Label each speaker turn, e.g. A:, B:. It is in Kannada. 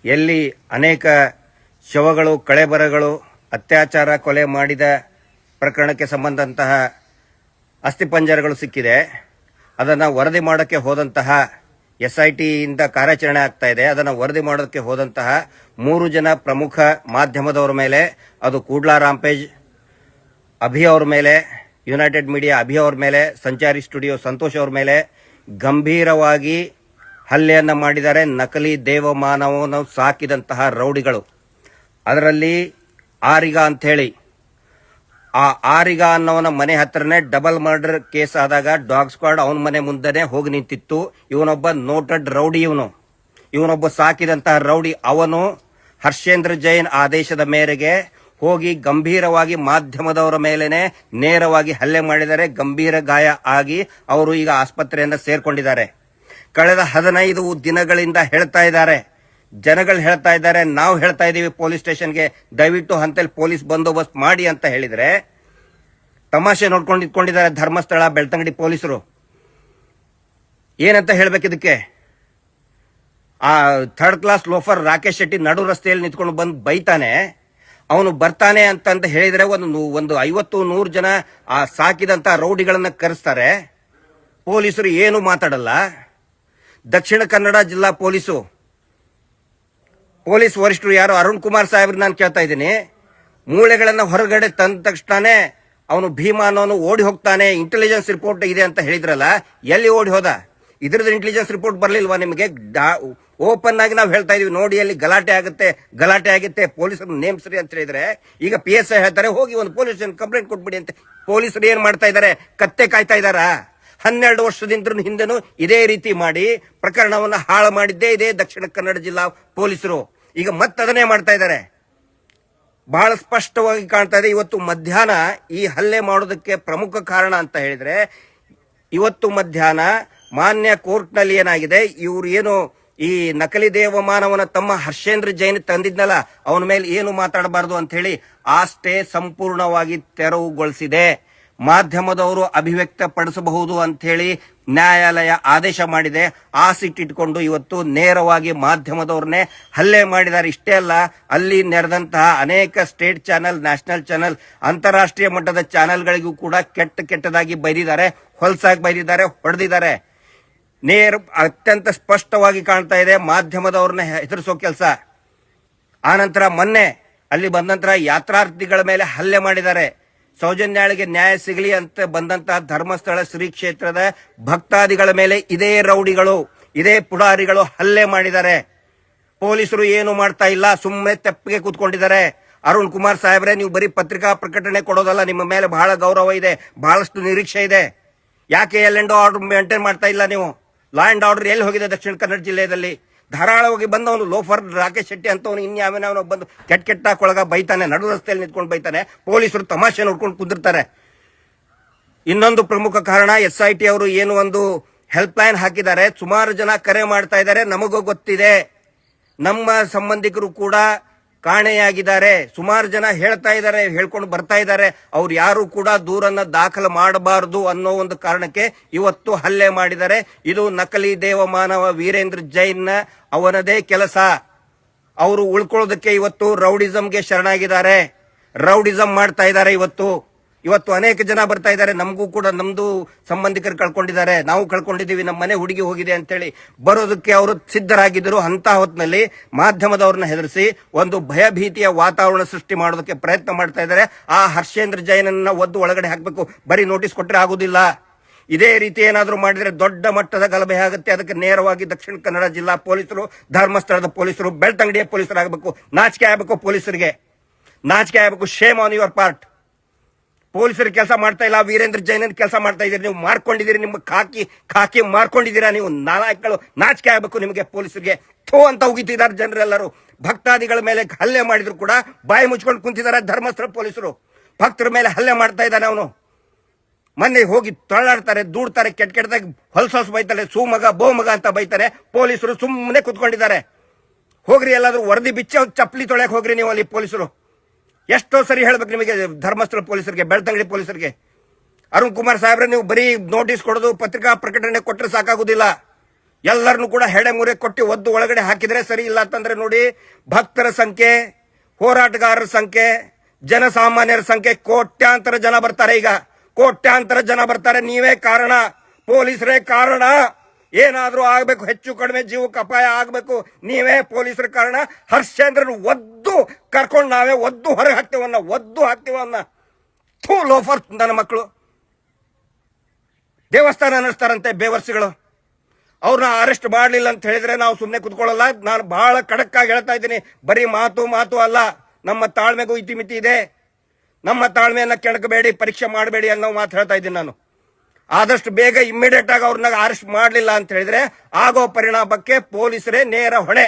A: ಎಲ್ಲಿ ಅನೇಕ ಶವಗಳು, ಕಳೆಬರಗಳು, ಅತ್ಯಾಚಾರ, ಕೊಲೆ ಮಾಡಿದ ಪ್ರಕರಣಕ್ಕೆ ಸಂಬಂಧಂತಹ ಅಸ್ಥಿಪಂಜರಗಳು ಸಿಕ್ಕಿದೆ. ಅದನ್ನು ವರದಿ ಮಾಡೋಕ್ಕೆ ಹೋದಂತಹ SIT ಇಂದ ಕಾರ್ಯಾಚರಣೆ ಆಗ್ತಾ ಇದೆ. ಅದನ್ನು ವರದಿ ಮಾಡೋದಕ್ಕೆ ಹೋದಂತಹ 3 ಜನ ಪ್ರಮುಖ ಮಾಧ್ಯಮದವರ ಮೇಲೆ, ಅದು ಕೂಡ್ಲಾ ರಾಂಪೇಜ್ ಅಭಿ ಅವ್ರ ಮೇಲೆ, ಯುನೈಟೆಡ್ ಮೀಡಿಯಾ ಅಭಿ ಅವ್ರ ಮೇಲೆ, ಸಂಚಾರಿ ಸ್ಟುಡಿಯೋ ಸಂತೋಷ್ ಅವ್ರ ಮೇಲೆ ಗಂಭೀರವಾಗಿ ಹಲ್ಲೆಯನ್ನು ಮಾಡಿದ್ದಾರೆ. ನಕಲಿ ದೇವಮಾನವವನ್ನು ಸಾಕಿದಂತಹ ರೌಡಿಗಳು. ಅದರಲ್ಲಿ ಆರಿಗ ಅಂಥೇಳಿ, ಆ ಆರಿಗ ಅನ್ನೋನ ಮನೆ ಹತ್ರನೇ ಡಬಲ್ ಮರ್ಡರ್ ಕೇಸ್ ಆದಾಗ ಡಾಗ್ ಸ್ಕ್ವಾಡ್ ಅವನ ಮನೆ ಮುಂದೆನೆ ಹೋಗಿ ನಿಂತಿತ್ತು. ಇವನೊಬ್ಬ ನೋಟೆಡ್ ರೌಡಿ, ಇವನೊಬ್ಬ ಸಾಕಿದಂತಹ ರೌಡಿ. ಅವನು ಹರ್ಷೇಂದ್ರ ಜೈನ್ ಆದೇಶದ ಮೇರೆಗೆ ಹೋಗಿ ಗಂಭೀರವಾಗಿ ಮಾಧ್ಯಮದವರ ಮೇಲೇನೆ ನೇರವಾಗಿ ಹಲ್ಲೆ ಮಾಡಿದ್ದಾರೆ. ಗಂಭೀರ ಗಾಯ ಆಗಿ ಅವರು ಈಗ ಆಸ್ಪತ್ರೆಯಿಂದ ಸೇರ್ಕೊಂಡಿದ್ದಾರೆ. ಕಳೆದ 15 ದಿನಗಳಿಂದ ಹೇಳ್ತಾ ಇದ್ದಾರೆ, ಜನಗಳು ಹೇಳ್ತಾ ಇದ್ದಾರೆ, ನಾವು ಹೇಳ್ತಾ ಇದ್ದೀವಿ ಪೊಲೀಸ್ ಸ್ಟೇಷನ್ಗೆ ದಯವಿಟ್ಟು ಅಂತೇಳಿ ಪೊಲೀಸ್ ಬಂದೋಬಸ್ತ್ ಮಾಡಿ ಅಂತ ಹೇಳಿದ್ರೆ ತಮಾಷೆ ನೋಡ್ಕೊಂಡು ಇಟ್ಕೊಂಡಿದ್ದಾರೆ ಧರ್ಮಸ್ಥಳ ಬೆಳ್ತಂಗಡಿ ಪೊಲೀಸರು. ಏನಂತ ಹೇಳ್ಬೇಕಿದಕ್ಕೆ? ಆ 3rd class loafer Rakesh Shetty ನಡು ರಸ್ತೆಯಲ್ಲಿ ನಿಂತ್ಕೊಂಡು ಬಂದು ಬೈತಾನೆ. ಅವನು ಬರ್ತಾನೆ ಅಂತ ಹೇಳಿದ್ರೆ ಒಂದು 50-100 ಜನ ಆ ಸಾಕಿದಂತ ರೌಡಿಗಳನ್ನ ಕರೆಸ್ತಾರೆ. ಪೊಲೀಸರು ಏನು ಮಾತಾಡಲ್ಲ. ದಕ್ಷಿಣ ಕನ್ನಡ ಜಿಲ್ಲಾ ಪೊಲೀಸ್ ವರಿಷ್ಠರು ಯಾರು ಅರುಣ್ ಕುಮಾರ್ ಸಾಹೇಬ್ರ ನಾನು ಕೇಳ್ತಾ ಇದ್ದೀನಿ. ಮೂಳೆಗಳನ್ನ ಹೊರಗಡೆ ತಂದ ತಕ್ಷಣನೇ ಅವನು ಭೀಮಾ ಅನ್ನೋನು ಓಡಿ ಹೋಗ್ತಾನೆ, ಇಂಟೆಲಿಜೆನ್ಸ್ ರಿಪೋರ್ಟ್ ಇದೆ ಅಂತ ಹೇಳಿದ್ರಲ್ಲ, ಎಲ್ಲಿ ಓಡಿ ಹೋದ? ಇದ್ರದ್ದು ಇಂಟೆಲಿಜೆನ್ಸ್ ರಿಪೋರ್ಟ್ ಬರ್ಲಿಲ್ವಾ ನಿಮಗೆ? ಓಪನ್ ಆಗಿ ನಾವು ಹೇಳ್ತಾ ಇದೀವಿ, ನೋಡಿ ಅಲ್ಲಿ ಗಲಾಟೆ ಆಗುತ್ತೆ, ಪೊಲೀಸರು ನೇಮಿಸ್ರಿ ಅಂತ ಹೇಳಿದ್ರೆ ಈಗ PSI ಹೇಳ್ತಾರೆ ಹೋಗಿ ಒಂದು ಪೊಲೀಸ್ ಸ್ಟೇಷನ್ ಕಂಪ್ಲೇಂಟ್ ಕೊಟ್ಬಿಡಿ ಅಂತ. ಪೊಲೀಸರು ಏನ್ ಮಾಡ್ತಾ ಇದ್ದಾರೆ? ಕತ್ತೆ ಕಾಯ್ತಾ ಇದ್ದಾರಾ? 12 ವರ್ಷದಿಂದ ಹಿಂದೆನೂ ಇದೇ ರೀತಿ ಮಾಡಿ ಪ್ರಕರಣವನ್ನು ಹಾಳು ಮಾಡಿದ್ದೇ ಇದೇ ದಕ್ಷಿಣ ಕನ್ನಡ ಜಿಲ್ಲಾ ಪೊಲೀಸರು. ಈಗ ಮತ್ತದನ್ನೇ ಮಾಡ್ತಾ ಇದ್ದಾರೆ. ಬಹಳ ಸ್ಪಷ್ಟವಾಗಿ ಕಾಣ್ತಾ ಇದೆ. ಇವತ್ತು ಮಧ್ಯಾಹ್ನ ಈ ಹಲ್ಲೆ ಮಾಡೋದಕ್ಕೆ ಪ್ರಮುಖ ಕಾರಣ ಅಂತ ಹೇಳಿದ್ರೆ, ಇವತ್ತು ಮಧ್ಯಾಹ್ನ ಮಾನ್ಯ ಕೋರ್ಟ್ನಲ್ಲಿ ಏನಾಗಿದೆ, ಇವರು ಏನು ಈ ನಕಲಿ ದೇವಮಾನವನ ತಮ್ಮ ಹರ್ಷೇಂದ್ರ ಜೈನ್ ತಂದಿದ್ನಲ್ಲ, ಅವನ ಮೇಲೆ ಏನು ಮಾತಾಡಬಾರದು ಅಂತ ಹೇಳಿ ಆ ಸ್ಟೇ ಸಂಪೂರ್ಣವಾಗಿ ತೆರವುಗೊಳಿಸಿದೆ. ಮಾಧ್ಯಮದವರು ಅಭಿವ್ಯಕ್ತ ಪಡಿಸಬಹುದು ಅಂತ ಹೇಳಿ ನ್ಯಾಯಾಲಯ ಆದೇಶ ಮಾಡಿದೆ. ಆ ಸಿಟ್ಟಿಟ್ಕೊಂಡು ಇವತ್ತು ನೇರವಾಗಿ ಮಾಧ್ಯಮದವ್ರನ್ನೇ ಹಲ್ಲೆ ಮಾಡಿದ್ದಾರೆ. ಇಷ್ಟೇ ಅಲ್ಲ, ಅಲ್ಲಿ ನೆರೆದಂತಹ ಅನೇಕ ಸ್ಟೇಟ್ ಚಾನೆಲ್, ನ್ಯಾಷನಲ್ ಚಾನೆಲ್, ಅಂತಾರಾಷ್ಟ್ರೀಯ ಮಟ್ಟದ ಚಾನೆಲ್ಗಳಿಗೂ ಕೂಡ ಕೆಟ್ಟದಾಗಿ ಬೈದಿದ್ದಾರೆ, ಹೊಲಸಾಗಿ ಬೈದಿದ್ದಾರೆ, ಹೊಡೆದಿದ್ದಾರೆ. ಅತ್ಯಂತ ಸ್ಪಷ್ಟವಾಗಿ ಕಾಣ್ತಾ ಇದೆ ಮಾಧ್ಯಮದವ್ರನ್ನ ಹೆದರಿಸೋ ಕೆಲಸ. ಆನಂತರ ಮೊನ್ನೆ ಅಲ್ಲಿ ಬಂದ ನಂತರ ಯಾತ್ರಾರ್ಥಿಗಳ ಮೇಲೆ ಹಲ್ಲೆ ಮಾಡಿದ್ದಾರೆ. ಸೌಜನ್ಯಾಳಿಗೆ ನ್ಯಾಯ ಸಿಗಲಿ ಅಂತ ಬಂದಂತಹ ಧರ್ಮಸ್ಥಳ ಶ್ರೀ ಕ್ಷೇತ್ರದ ಭಕ್ತಾದಿಗಳ ಮೇಲೆ ಇದೇ ರೌಡಿಗಳು, ಇದೇ ಪುಡಾರಿಗಳು ಹಲ್ಲೆ ಮಾಡಿದ್ದಾರೆ. ಪೊಲೀಸರು ಏನು ಮಾಡ್ತಾ ಇಲ್ಲ, ಸುಮ್ಮನೆ ತೆಪ್ಪಿಗೆ ಕೂತ್ಕೊಂಡಿದ್ದಾರೆ. ಅರುಣ್ ಕುಮಾರ್ ಸಾಹೇಬ್ರೆ, ನೀವು ಬರೀ ಪತ್ರಿಕಾ ಪ್ರಕಟಣೆ ಕೊಡೋದಲ್ಲ, ನಿಮ್ಮ ಮೇಲೆ ಬಹಳ ಗೌರವ ಇದೆ, ಬಹಳಷ್ಟು ನಿರೀಕ್ಷೆ ಇದೆ. ಯಾಕೆ L&O ಆರ್ಡರ್ ಮೇಂಟೈನ್ ಮಾಡ್ತಾ ಇಲ್ಲ ನೀವು? ಲಾ ಅಂಡ್ ಆರ್ಡರ್ ಎಲ್ಲಿ ಹೋಗಿದೆ ದಕ್ಷಿಣ ಕನ್ನಡ ಜಿಲ್ಲೆಯಲ್ಲಿ? ಧಾರಾಳವಾಗಿ ಬಂದವನು ಲೋಫರ್ ರಾಕೇಶ್ ಶೆಟ್ಟಿ ಅಂತವನು ಇನ್ಯಾವನವನು ಬಂದು ಕೆಟ್ಟ ಬೈತಾನೆ, ನಡು ರಸ್ತೆಯಲ್ಲಿ ನಿಂತ್ಕೊಂಡು ಬೈತಾನೆ. ಪೊಲೀಸರು ತಮಾಷೆ ನೋಡ್ಕೊಂಡು ಕುಂದಿರ್ತಾರೆ. ಇನ್ನೊಂದು ಪ್ರಮುಖ ಕಾರಣ, SIT ಅವರು ಏನು ಒಂದು ಹೆಲ್ಪ್ ಲೈನ್ ಹಾಕಿದ್ದಾರೆ. ಸುಮಾರು ಜನ ಕರೆ ಮಾಡ್ತಾ ಇದ್ದಾರೆ. ನಮಗೂ ಗೊತ್ತಿದೆ, ನಮ್ಮ ಸಂಬಂಧಿಕರು ಕೂಡ ಕಾಣೆಯಾಗಿದ್ದಾರೆ. ಸುಮಾರು ಜನ ಹೇಳ್ತಾ ಇದ್ದಾರೆ, ಹೇಳ್ಕೊಂಡು ಬರ್ತಾ ಇದ್ದಾರೆ. ಅವ್ರು ಯಾರು ಕೂಡ ದೂರನ್ನ ದಾಖಲು ಮಾಡಬಾರದು ಅನ್ನೋ ಒಂದು ಕಾರಣಕ್ಕೆ ಇವತ್ತು ಹಲ್ಲೆ ಮಾಡಿದ್ದಾರೆ. ಇದು ನಕಲಿ ದೇವಮಾನವ ವೀರೇಂದ್ರ ಜೈನ್ ಅವನದೇ ಕೆಲಸ. ಅವರು ಉಳ್ಕೊಳ್ಳೋದಕ್ಕೆ ಇವತ್ತು ರೌಡಿಸಂಗೆ ಶರಣಾಗಿದ್ದಾರೆ, ರೌಡಿಸಂ ಮಾಡ್ತಾ ಇದ್ದಾರೆ. ಇವತ್ತು ಅನೇಕ ಜನ ಬರ್ತಾ ಇದ್ದಾರೆ. ನಮಗೂ ಕೂಡ ನಮ್ದು ಸಂಬಂಧಿಕರು ಕಳ್ಕೊಂಡಿದ್ದಾರೆ, ನಾವು ಕಳ್ಕೊಂಡಿದ್ದೀವಿ, ನಮ್ಮ ಮನೆ ಹುಡುಗಿ ಹೋಗಿದೆ ಅಂತೇಳಿ ಬರೋದಕ್ಕೆ ಅವರು ಸಿದ್ಧರಾಗಿದ್ದರು. ಅಂತ ಹೊತ್ತಿನಲ್ಲಿ ಮಾಧ್ಯಮದವ್ರನ್ನ ಹೆದರಿಸಿ ಒಂದು ಭಯಭೀತಿಯ ವಾತಾವರಣ ಸೃಷ್ಟಿ ಮಾಡೋದಕ್ಕೆ ಪ್ರಯತ್ನ ಮಾಡ್ತಾ ಇದ್ದಾರೆ. ಆ ಹರ್ಷೇಂದ್ರ ಜೈನನ್ನ ಒದ್ದು ಒಳಗಡೆ ಹಾಕಬೇಕು, ಬರೀ ನೋಟಿಸ್ ಕೊಟ್ಟರೆ ಆಗುದಿಲ್ಲ. ಇದೇ ರೀತಿ ಏನಾದರೂ ಮಾಡಿದ್ರೆ ದೊಡ್ಡ ಮಟ್ಟದ ಗಲಭೆ ಆಗುತ್ತೆ. ಅದಕ್ಕೆ ನೇರವಾಗಿ ದಕ್ಷಿಣ ಕನ್ನಡ ಜಿಲ್ಲಾ ಪೊಲೀಸರು, ಧರ್ಮಸ್ಥಳದ ಪೊಲೀಸರು, ಬೆಳ್ತಂಗಡಿಯ ಪೊಲೀಸರಾಗಬೇಕು. ನಾಚಿಕೆ ಆಗಬೇಕು, ಪೊಲೀಸರಿಗೆ ನಾಚಿಕೆ ಆಗಬೇಕು. Shame on your part. ಪೊಲೀಸರು ಕೆಲಸ ಮಾಡ್ತಾ ಇಲ್ಲ, ವೀರೇಂದ್ರ ಜೈನ್ ಕೆಲಸ ಮಾಡ್ತಾ ಇದ್ದೀರಿ. ನೀವು ಮಾರ್ಕೊಂಡಿದ್ದೀರಿ, ನಿಮ್ಮ ಖಾಕಿ ಮಾರ್ಕೊಂಡಿದ್ದೀರಾ ನೀವು. ನಾಲಾಯಕಗಳು, ನಾಚಿಕೆ ಆಗಬೇಕು ನಿಮಗೆ. ಪೊಲೀಸರಿಗೆ ಥೋ ಅಂತ ಉಗಿತಿದ್ದಾರೆ ಜನರೆಲ್ಲರೂ. ಭಕ್ತಾದಿಗಳ ಮೇಲೆ ಹಲ್ಲೆ ಮಾಡಿದ್ರು ಕೂಡ ಬಾಯಿ ಮುಚ್ಕೊಂಡು ಕುಂತಿದ್ದಾರೆ ಧರ್ಮಸ್ಥಳ ಪೊಲೀಸರು. ಭಕ್ತರ ಮೇಲೆ ಹಲ್ಲೆ ಮಾಡ್ತಾ ಇದ್ದಾನೆ ಅವನು. ಮೊನ್ನೆ ಹೋಗಿ ತೊಳಾಡ್ತಾರೆ, ದೂಡ್ತಾರೆ, ಕೆಟ್ಟದಾಗಿ ಹೊಲಸೋಸ್ ಬೈತಾರೆ, ಸೂಮಗ ಬೋಮಗ ಅಂತ ಬೈತಾರೆ. ಪೊಲೀಸರು ಸುಮ್ಮನೆ ಕುತ್ಕೊಂಡಿದ್ದಾರೆ. ಹೋಗ್ರಿ, ಎಲ್ಲಾದ್ರೂ ವರದಿ ಬಿಚ್ಚ ಚಪ್ಪಲಿ ತೊಳೆಯಕ್ಕೆ ಹೋಗ್ರಿ ನೀವು ಅಲ್ಲಿ. ಪೊಲೀಸರು ಎಷ್ಟೋ ಸರಿ ಹೇಳ್ಬೇಕು ನಿಮಗೆ, ಧರ್ಮಸ್ಥಳ ಪೊಲೀಸರಿಗೆ, ಬೆಳ್ತಂಗಡಿ ಪೊಲೀಸರಿಗೆ. ಅರುಣ್ ಕುಮಾರ್ ಸಾಹೇಬ್ರೆ, ನೀವು ಬರೀ ನೋಟಿಸ್ ಕೊಡೋದು, ಪತ್ರಿಕಾ ಪ್ರಕಟಣೆ ಕೊಟ್ಟರೆ ಸಾಕಾಗುದಿಲ್ಲ. ಎಲ್ಲರನ್ನು ಕೂಡ ಹೆಡೆ ಮುರೆ ಕೊಟ್ಟು ಒದ್ದು ಒಳಗಡೆ ಹಾಕಿದ್ರೆ ಸರಿ. ಇಲ್ಲ ಅಂತಂದ್ರೆ ನೋಡಿ, ಭಕ್ತರ ಸಂಖ್ಯೆ, ಹೋರಾಟಗಾರರ ಸಂಖ್ಯೆ, ಜನಸಾಮಾನ್ಯರ ಸಂಖ್ಯೆ, ಕೋಟ್ಯಾಂತರ ಜನ ಬರ್ತಾರೆ. ಈಗ ಕೋಟ್ಯಾಂತರ ಜನ ಬರ್ತಾರೆ. ನೀವೇ ಕಾರಣ, ಪೊಲೀಸರೇ ಕಾರಣ. ಏನಾದ್ರೂ ಆಗ್ಬೇಕು, ಹೆಚ್ಚು ಕಡಿಮೆ ಜೀವಕ್ಕೆ ಅಪಾಯ ಆಗ್ಬೇಕು, ನೀವೇ ಪೊಲೀಸರ ಕಾರಣ. ಹರ್ಷೇಂದ್ರನ್ ಒದ್ದು ಕರ್ಕೊಂಡು ನಾವೇ ಒದ್ದು ಹೊರಗೆ ಹಾಕ್ತೀವನ್ನ ಲೋಫರ್ ನನ್ನ ಮಕ್ಕಳು ದೇವಸ್ಥಾನ ನಡೆಸ್ತಾರಂತೆ ಬೇವರ್ಸಿಗಳು. ಅವ್ರನ್ನ ಅರೆಸ್ಟ್ ಮಾಡಲಿಲ್ಲ ಅಂತ ಹೇಳಿದ್ರೆ ನಾವು ಸುಮ್ಮನೆ ಕುತ್ಕೊಳ್ಳಲ್ಲ. ನಾನು ಬಹಳ ಖಡಕ್ ಆಗಿ ಹೇಳ್ತಾ ಇದ್ದೀನಿ, ಬರೀ ಮಾತು ಅಲ್ಲ, ನಮ್ಮ ತಾಳ್ಮೆಗೂ ಇತಿಮಿತಿ ಇದೆ. ನಮ್ಮ ತಾಳ್ಮೆಯನ್ನ ಕೆಣಕಬೇಡಿ, ಪರೀಕ್ಷೆ ಮಾಡಬೇಡಿ ಅನ್ನೋ ಮಾತು ಹೇಳ್ತಾ ಇದ್ದೀನಿ ನಾನು. ಆದಷ್ಟು ಬೇಗ ಇಮ್ಮಿಡಿಯೇಟ್ ಆಗಿ ಅವ್ರನ್ನ ಅರೆಸ್ಟ್ ಮಾಡಲಿಲ್ಲ ಅಂತ ಹೇಳಿದ್ರೆ ಆಗೋ ಪರಿಣಾಮಕ್ಕೆ ಪೊಲೀಸರೇ ನೇರ ಹೊಣೆ.